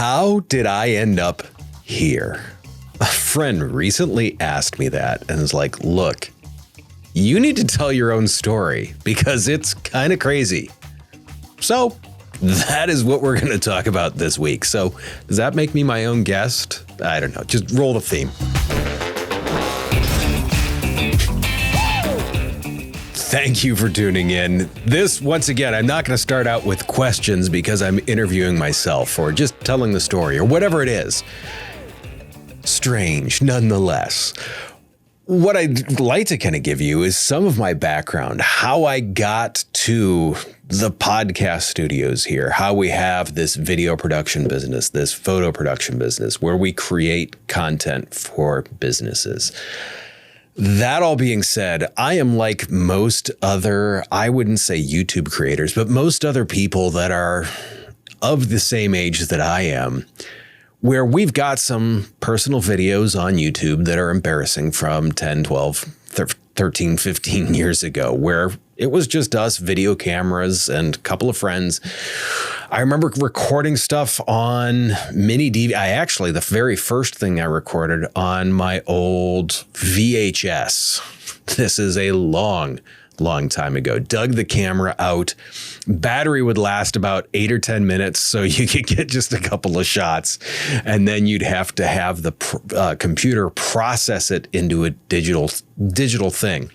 How did I end up here? A friend recently asked me that and was like, look, you need to tell your own story because it's kind of crazy. So that is what we're going to talk about this week. So does that make me my own guest? I don't know. Just roll the theme. Thank you for tuning in. This, once again, I'm not going to start out with questions because I'm interviewing myself or just telling the story or whatever it is. Strange, nonetheless. What I'd like to kind of give you is some of my background, how I got to the podcast studios here, how we have this video production business, this photo production business, where we create content for businesses. That all being said, I am like most other, I wouldn't say YouTube creators, but most other people that are of the same age that I am, where we've got some personal videos on YouTube that are embarrassing from 10, 12, 13, 15 years ago, where it was just us, video cameras, and a couple of friends. I remember recording stuff on mini DV. The very first thing I recorded on my old VHS. This is a long time ago. Dug the camera out. Battery would last about 8 or 10 minutes, so you could get just a couple of shots. And then you'd have to have the computer process it into a digital thing.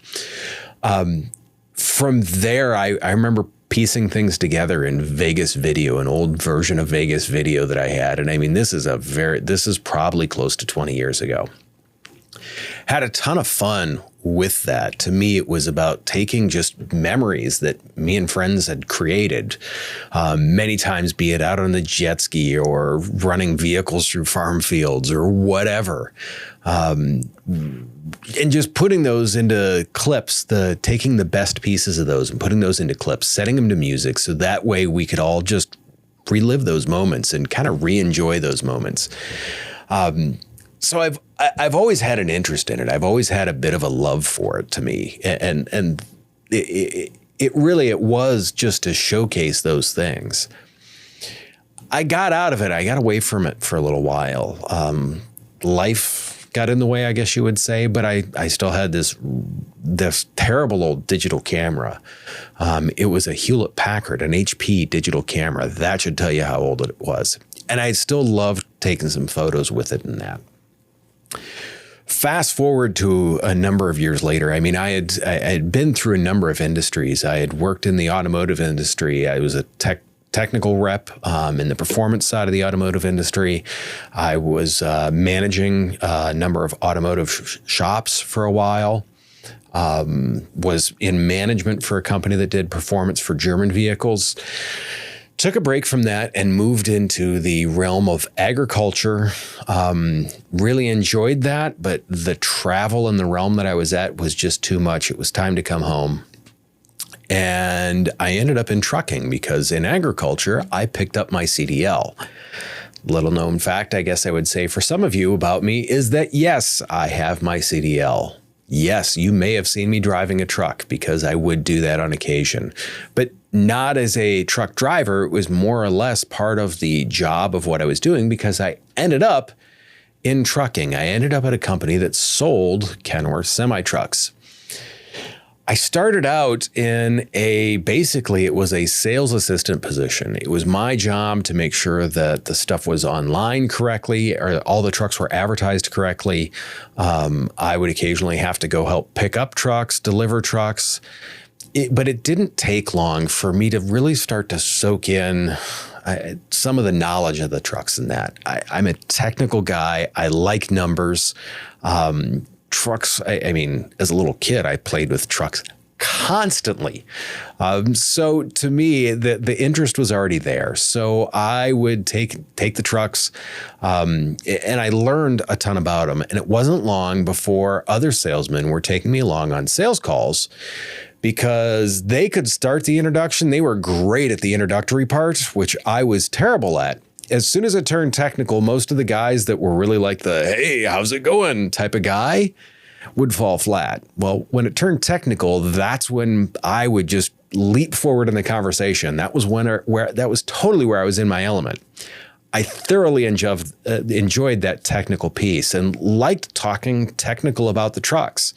From there, I remember piecing things together in Vegas Video, an old version of Vegas Video that I had. And I mean, this is probably close to 20 years ago. Had a ton of fun with that. To me, it was about taking just memories that me and friends had created, many times, be it out on the jet ski or running vehicles through farm fields or whatever. And just putting those into clips, taking the best pieces of those and putting those into clips, setting them to music. So that way we could all just relive those moments and kind of re-enjoy those moments. So I've always had an interest in it. I've always had a bit of a love for it to me. And it was just to showcase those things. I got out of it. I got away from it for a little while. Life got in the way, I guess you would say, but I still had this terrible old digital camera. It was a Hewlett Packard, an HP digital camera. That should tell you how old it was. And I still loved taking some photos with it and that. Fast forward to a number of years later. I mean, I had been through a number of industries. I had worked in the automotive industry. I was a technical rep in the performance side of the automotive industry. I was managing a number of automotive shops for a while. Was in management for a company that did performance for German vehicles. Took a break from that and moved into the realm of agriculture. Really enjoyed that, but the travel in the realm that I was at was just too much. It was time to come home. And I ended up in trucking because in agriculture, I picked up my CDL. Little known fact, I guess I would say for some of you about me is that, yes, I have my CDL. Yes, you may have seen me driving a truck because I would do that on occasion, but not as a truck driver. It was more or less part of the job of what I was doing because I ended up in trucking. I ended up at a company that sold Kenworth semi-trucks. I started out in basically it was a sales assistant position. It was my job to make sure that the stuff was online correctly or all the trucks were advertised correctly. I would occasionally have to go help pick up trucks, deliver trucks. But it didn't take long for me to really start to soak in some of the knowledge of the trucks and that. I'm a technical guy. I like numbers. Trucks, I mean, as a little kid, I played with trucks constantly. So to me, the interest was already there. So I would take the trucks and I learned a ton about them. And it wasn't long before other salesmen were taking me along on sales calls because they could start the introduction. They were great at the introductory part, which I was terrible at. As soon as it turned technical, most of the guys that were really like the, hey, how's it going type of guy would fall flat. Well, when it turned technical, that's when I would just leap forward in the conversation. That was that was totally where I was in my element. I thoroughly enjoyed that technical piece and liked talking technical about the trucks.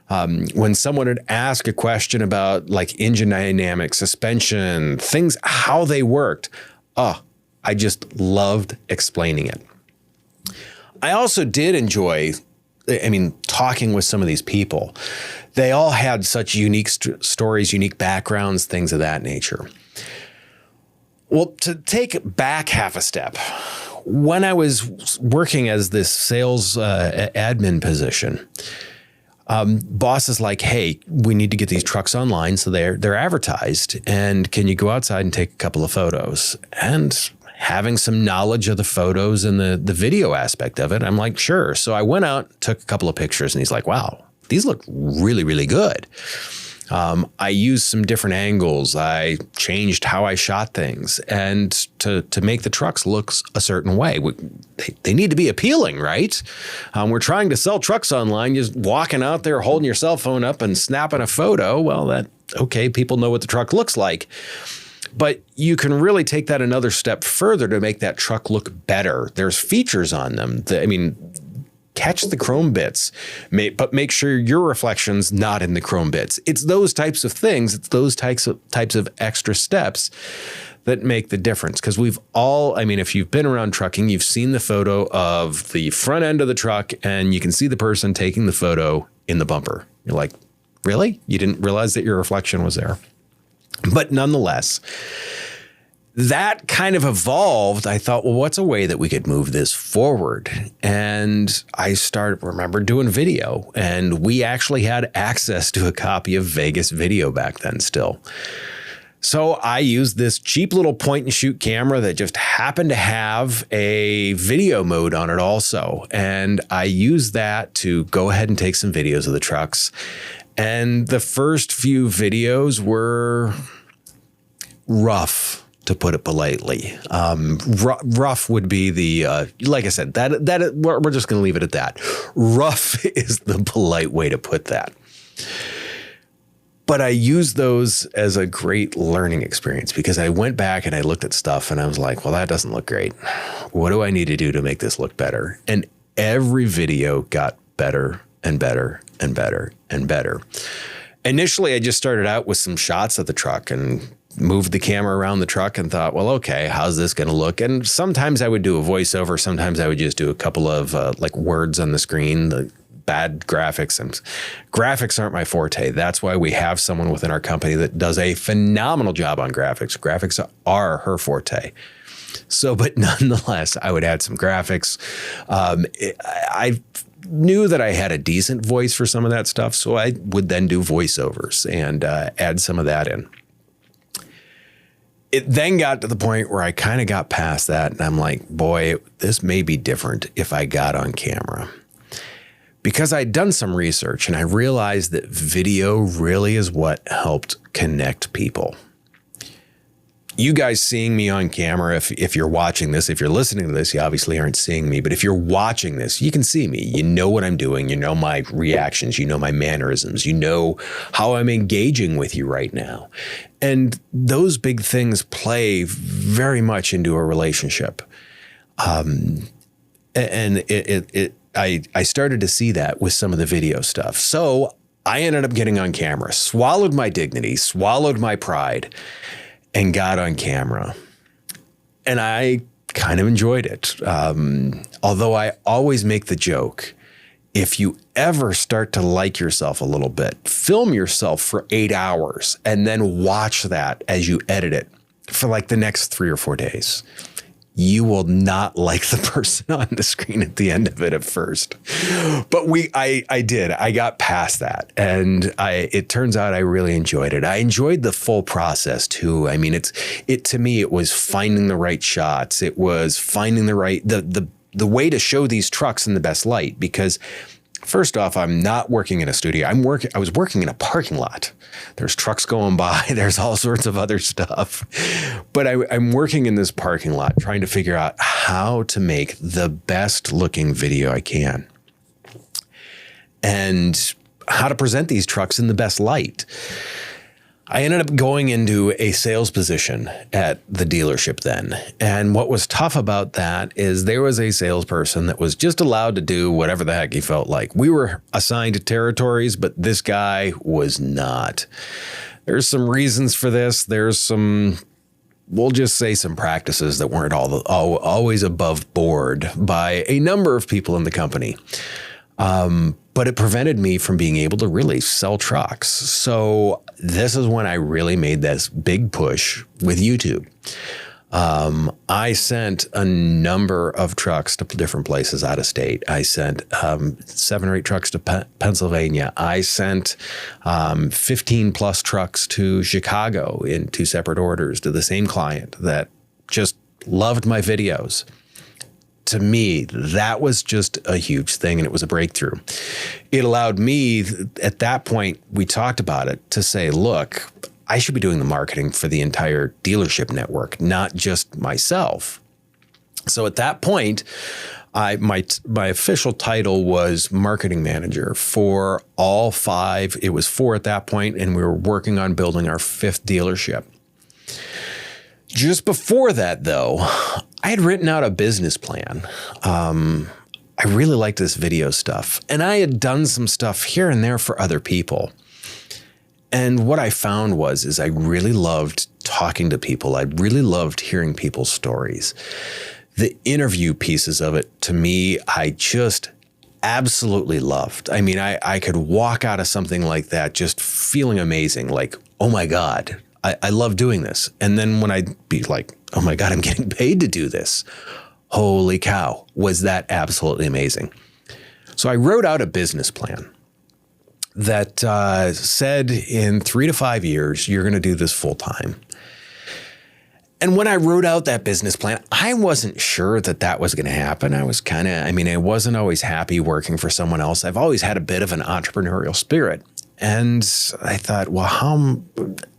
When someone would ask a question about like engine dynamics, suspension, things, how they worked, I just loved explaining it. I also did enjoy, talking with some of these people. They all had such unique stories, unique backgrounds, things of that nature. Well, to take back half a step, when I was working as this sales admin position, boss is like, hey, we need to get these trucks online so they're advertised. And can you go outside and take a couple of photos? And having some knowledge of the photos and the video aspect of it, I'm like, sure. So I went out, took a couple of pictures, and he's like, wow, these look really, really good. I used some different angles. I changed how I shot things, and to make the trucks look a certain way. They need to be appealing, right? We're trying to sell trucks online. Just walking out there, holding your cell phone up and snapping a photo. Well, okay, people know what the truck looks like. But you can really take that another step further to make that truck look better. There's features on them. Catch the chrome bits, but make sure your reflection's not in the chrome bits. It's those types of things. It's those types of extra steps that make the difference. Because we've all, if you've been around trucking, you've seen the photo of the front end of the truck and you can see the person taking the photo in the bumper. You're like, really? You didn't realize that your reflection was there? But nonetheless, that kind of evolved. I thought, well, what's a way that we could move this forward? And I remember doing video, and we actually had access to a copy of Vegas video back then still. So I used this cheap little point and shoot camera that just happened to have a video mode on it also. And I used that to go ahead and take some videos of the trucks. And the first few videos were rough, to put it politely. Rough would be like I said, that we're just going to leave it at that. Rough is the polite way to put that. But I used those as a great learning experience because I went back and I looked at stuff and I was like, well, that doesn't look great. What do I need to do to make this look better? And every video got better and better and better and better. Initially, I just started out with some shots of the truck and moved the camera around the truck and thought, well, okay, how's this going to look? And sometimes I would do a voiceover. Sometimes I would just do a couple of words on the screen, the bad graphics. And graphics aren't my forte. That's why we have someone within our company that does a phenomenal job on graphics. Graphics are her forte. So, but nonetheless, I would add some graphics. I knew that I had a decent voice for some of that stuff. So I would then do voiceovers and add some of that in. It then got to the point where I kind of got past that and I'm like, boy, this may be different if I got on camera. Because I'd done some research and I realized that video really is what helped connect people. You guys seeing me on camera, if you're watching this, if you're listening to this, you obviously aren't seeing me, but if you're watching this, you can see me. You know what I'm doing. You know my reactions. You know my mannerisms. You know how I'm engaging with you right now. And those big things play very much into a relationship. And I started to see that with some of the video stuff. So I ended up getting on camera, swallowed my dignity, swallowed my pride, and got on camera. And I kind of enjoyed it. Although I always make the joke, if you ever start to like yourself a little bit, film yourself for 8 hours and then watch that as you edit it for like the next 3 or 4 days. You will not like the person on the screen at the end of it at first. But I did. I got past that. And it turns out I really enjoyed it. I enjoyed the full process too. I mean, to me, it was finding the right shots. It was finding the right, the way to show these trucks in the best light, because first off, I'm not working in a studio. I was working in a parking lot. There's trucks going by. There's all sorts of other stuff. But I'm working in this parking lot trying to figure out how to make the best looking video I can and how to present these trucks in the best light. I ended up going into a sales position at the dealership then. And what was tough about that is there was a salesperson that was just allowed to do whatever the heck he felt like. We were assigned territories, but this guy was not. There's some reasons for this. There's some, we'll just say, some practices that weren't always above board by a number of people in the company. But it prevented me from being able to really sell trucks. So this is when I really made this big push with YouTube. I sent a number of trucks to different places out of state. I sent 7 or 8 trucks to Pennsylvania. I sent 15 plus trucks to Chicago in 2 separate orders to the same client that just loved my videos. To me, that was just a huge thing, and it was a breakthrough. It allowed me, at that point, we talked about it, to say, look, I should be doing the marketing for the entire dealership network, not just myself. So at that point, my official title was marketing manager for all 5. It was 4 at that point, and we were working on building our 5th dealership. Just before that, though, I had written out a business plan. I really liked this video stuff, and I had done some stuff here and there for other people. And what I found is I really loved talking to people. I really loved hearing people's stories. The interview pieces of it, to me, I just absolutely loved. I mean, I could walk out of something like that just feeling amazing, like, oh my God, I love doing this. And then when I'd be like, oh my God, I'm getting paid to do this. Holy cow, was that absolutely amazing. So I wrote out a business plan that said in 3 to 5 years, you're going to do this full time. And when I wrote out that business plan, I wasn't sure that that was going to happen. I was I wasn't always happy working for someone else. I've always had a bit of an entrepreneurial spirit. And I thought, well,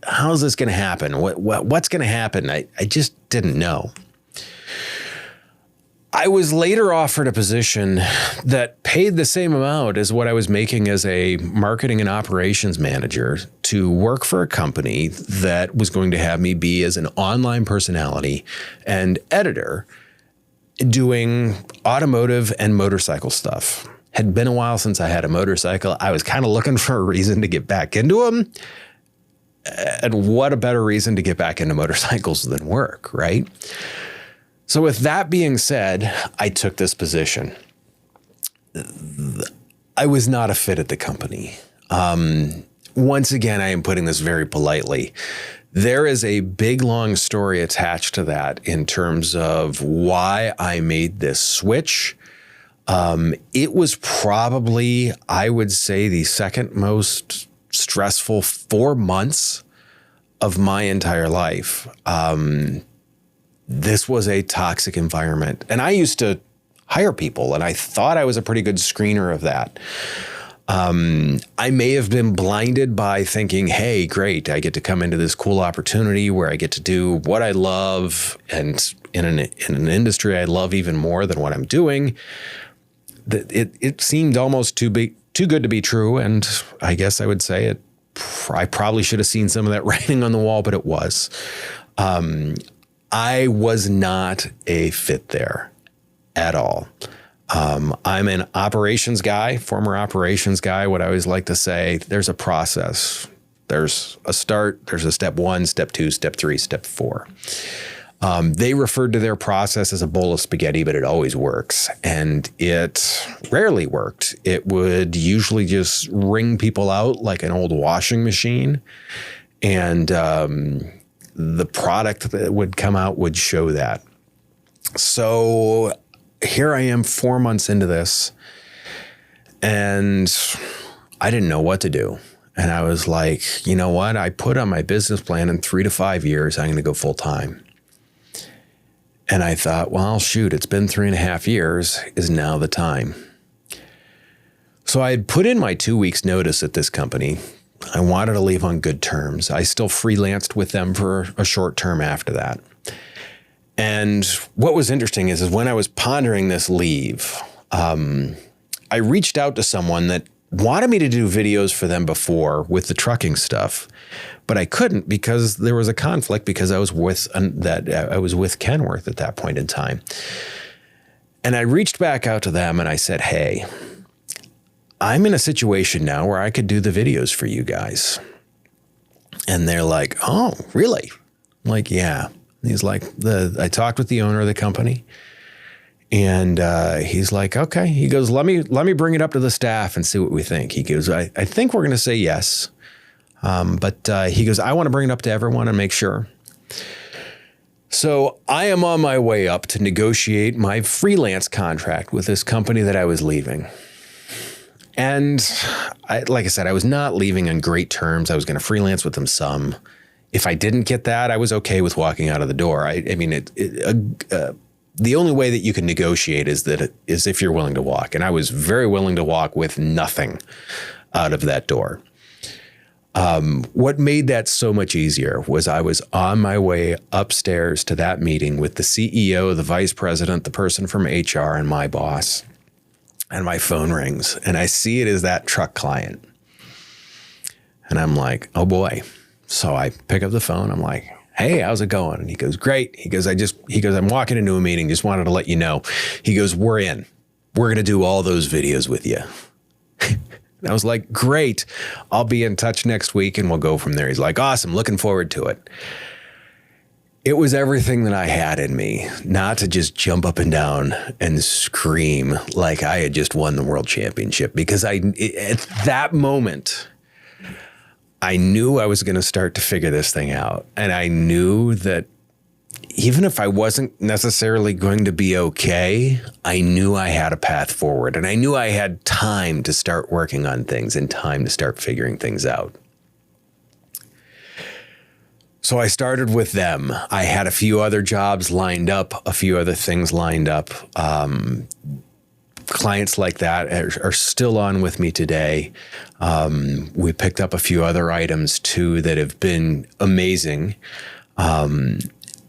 how's this going to happen? What's going to happen? I just didn't know. I was later offered a position that paid the same amount as what I was making as a marketing and operations manager to work for a company that was going to have me be as an online personality and editor doing automotive and motorcycle stuff. Had been a while since I had a motorcycle. I was kind of looking for a reason to get back into them. And what a better reason to get back into motorcycles than work, right? So with that being said, I took this position. I was not a fit at the company. Once again, I am putting this very politely. There is a big, long story attached to that in terms of why I made this switch. It was probably, I would say, the second most stressful 4 months of my entire life. This was a toxic environment. And I used to hire people, and I thought I was a pretty good screener of that. I may have been blinded by thinking, hey, great, I get to come into this cool opportunity where I get to do what I love, and in an industry I love even more than what I'm doing. It seemed almost too good to be true, and I guess I would say I probably should have seen some of that writing on the wall, but it was. I was not a fit there at all. I'm an operations guy, former operations guy. What I always like to say, there's a process. There's a start, there's a step 1, step 2, step 3, step 4. They referred to their process as a bowl of spaghetti, but it always works. And it rarely worked. It would usually just wring people out like an old washing machine. And the product that would come out would show that. So here I am 4 months into this, and I didn't know what to do. And I was like, you know what? I put on my business plan in 3 to 5 years, I'm going to go full time. And I thought, well, shoot, it's been 3.5 years. Is now the time? So I had put in my 2 weeks notice at this company. I wanted to leave on good terms. I still freelanced with them for a short term after that. And what was interesting is when I was pondering this leave, I reached out to someone that wanted me to do videos for them before with the trucking stuff, but I couldn't because there was a conflict because I was with Kenworth at that point in time. And I reached back out to them and I said, hey, I'm in a situation now where I could do the videos for you guys. And they're like, oh, really? I'm like, yeah. And he's like, I talked with the owner of the company. And he's like, okay. He goes, let me bring it up to the staff and see what we think. He goes, I think we're going to say yes. But he goes, I want to bring it up to everyone and make sure. So I am on my way up to negotiate my freelance contract with this company that I was leaving. And like I said, I was not leaving on great terms. I was going to freelance with them some. If I didn't get that, I was okay with walking out of the door. I mean, the only way that you can negotiate is if you're willing to walk. And I was very willing to walk with nothing out of that door. What made that so much easier was I was on my way upstairs to that meeting with the CEO, the vice president, the person from HR, and my boss. And my phone rings and I see it as that truck client. And I'm like, oh boy. So I pick up the phone. I'm like, hey, how's it going? And he goes, great. He goes, I'm walking into a meeting. Just wanted to let you know. He goes, we're in. We're going to do all those videos with you. And I was like, great. I'll be in touch next week and we'll go from there. He's like, awesome. Looking forward to it. It was everything that I had in me, not to just jump up and down and scream like I had just won the world championship, because at that moment, I knew I was going to start to figure this thing out. And I knew that even if I wasn't necessarily going to be okay, I knew I had a path forward. And I knew I had time to start working on things and time to start figuring things out. So I started with them. I had a few other jobs lined up, a few other things lined up. Clients like that are still on with me today. We picked up a few other items too that have been amazing. And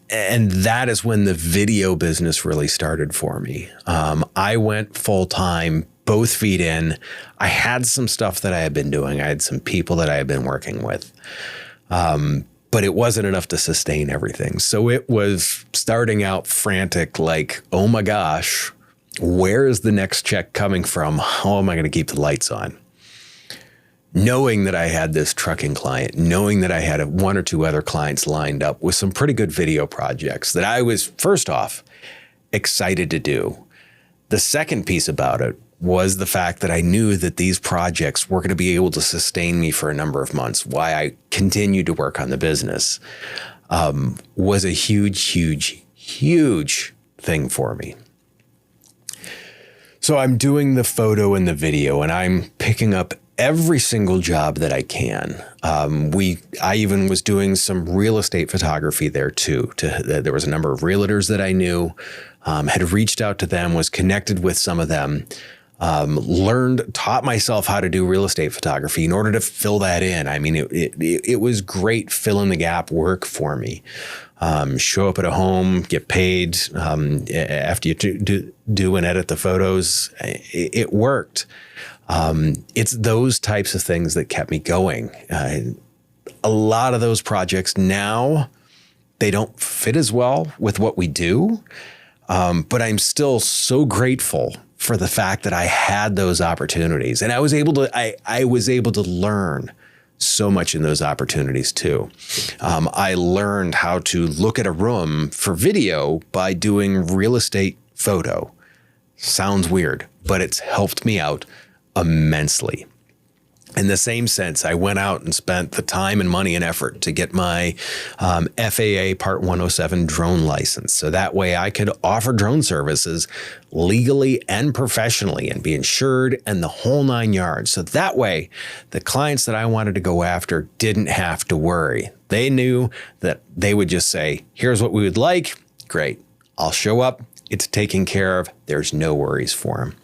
that is when the video business really started for me. I went full time, both feet in. I had some stuff that I had been doing. I had some people that I had been working with. But it wasn't enough to sustain everything. So it was starting out frantic, like, oh my gosh, where is the next check coming from? How am I going to keep the lights on? Knowing that I had this trucking client, knowing that I had one or two other clients lined up with some pretty good video projects that I was, first off, excited to do. The second piece about it was the fact that I knew that these projects were going to be able to sustain me for a number of months. Why I continued to work on the business was a huge, huge, huge thing for me. So I'm doing the photo and the video, and I'm picking up every single job that I can. I even was doing some real estate photography there too. There was a number of realtors that I knew, had reached out to them, was connected with some of them. Taught myself how to do real estate photography in order to fill that in. I mean, it was great fill in the gap work for me. Show up at a home, get paid after you do and edit the photos. It worked. It's those types of things that kept me going. A lot of those projects now, they don't fit as well with what we do. But I'm still so grateful for the fact that I had those opportunities, and I was able to learn so much in those opportunities too. I learned how to look at a room for video by doing real estate photo. Sounds weird, but it's helped me out immensely. In the same sense, I went out and spent the time and money and effort to get my FAA Part 107 drone license. So that way I could offer drone services legally and professionally and be insured and the whole 9 yards. So that way the clients that I wanted to go after didn't have to worry. They knew that they would just say, here's what we would like. Great. I'll show up. It's taken care of. There's no worries for them.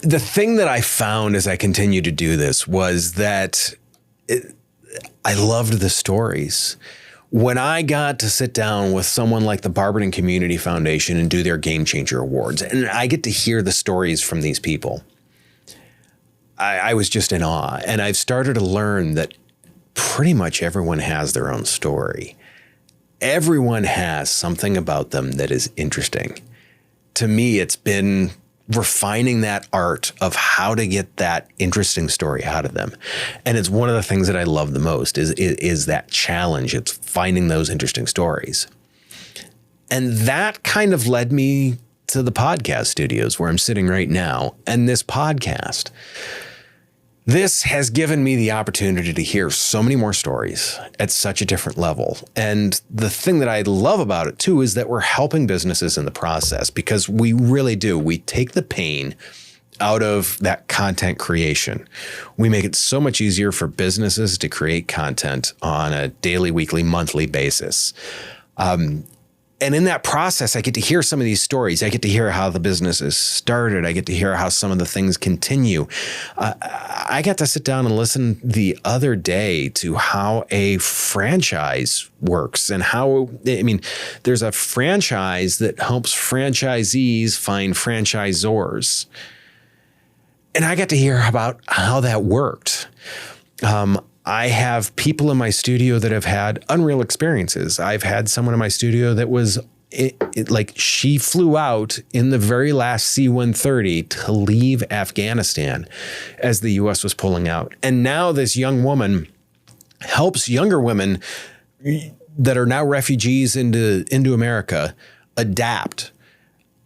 The thing that I found as I continued to do this was that I loved the stories. When I got to sit down with someone like the Barberton Community Foundation and do their Game Changer Awards, and I get to hear the stories from these people, I was just in awe. And I've started to learn that pretty much everyone has their own story. Everyone has something about them that is interesting. To me, it's been refining that art of how to get that interesting story out of them. And it's one of the things that I love the most is that challenge. It's finding those interesting stories. And that kind of led me to the podcast studios where I'm sitting right now. And this podcast, this has given me the opportunity to hear so many more stories at such a different level. And the thing that I love about it too is that we're helping businesses in the process, because we really do. We take the pain out of that content creation. We make it so much easier for businesses to create content on a daily, weekly, monthly basis. And in that process, I get to hear some of these stories. I get to hear how the business is started. I get to hear how some of the things continue. I got to sit down and listen the other day to how a franchise works and how, I mean, there's a franchise that helps franchisees find franchisors. And I got to hear about how that worked. I have people in my studio that have had unreal experiences. I've had someone in my studio that was like she flew out in the very last C-130 to leave Afghanistan as the U.S. was pulling out. And now this young woman helps younger women that are now refugees into America adapt.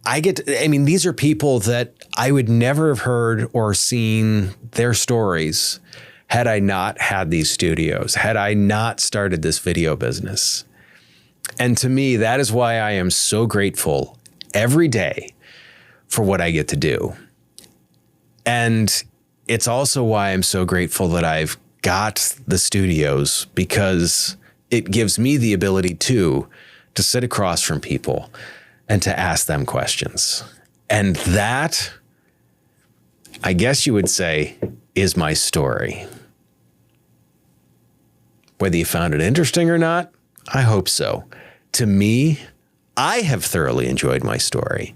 These are people that I would never have heard or seen their stories had I not had these studios, had I not started this video business. And to me, that is why I am so grateful every day for what I get to do. And it's also why I'm so grateful that I've got the studios, because it gives me the ability to sit across from people and to ask them questions. And that, I guess you would say, is my story. Whether you found it interesting or not, I hope so. To me, I have thoroughly enjoyed my story.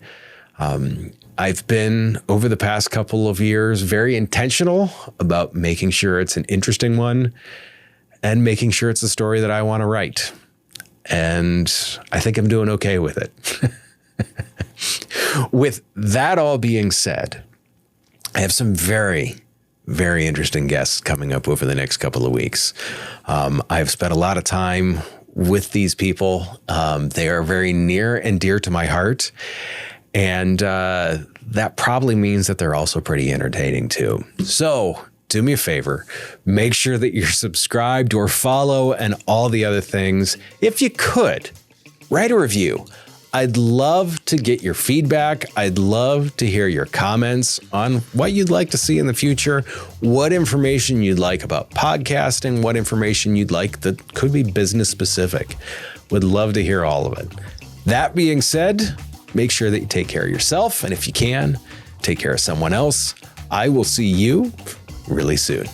I've been, over the past couple of years, very intentional about making sure it's an interesting one and making sure it's a story that I want to write. And I think I'm doing okay with it. With that all being said, I have some very interesting guests coming up over the next couple of weeks. I've spent a lot of time with these people. They are very near and dear to my heart. And that probably means that they're also pretty entertaining too. So do me a favor, make sure that you're subscribed or follow and all the other things. If you could, write a review. I'd love to get your feedback. I'd love to hear your comments on what you'd like to see in the future, what information you'd like about podcasting, what information you'd like that could be business specific. Would love to hear all of it. That being said, make sure that you take care of yourself. And if you can, take care of someone else. I will see you really soon.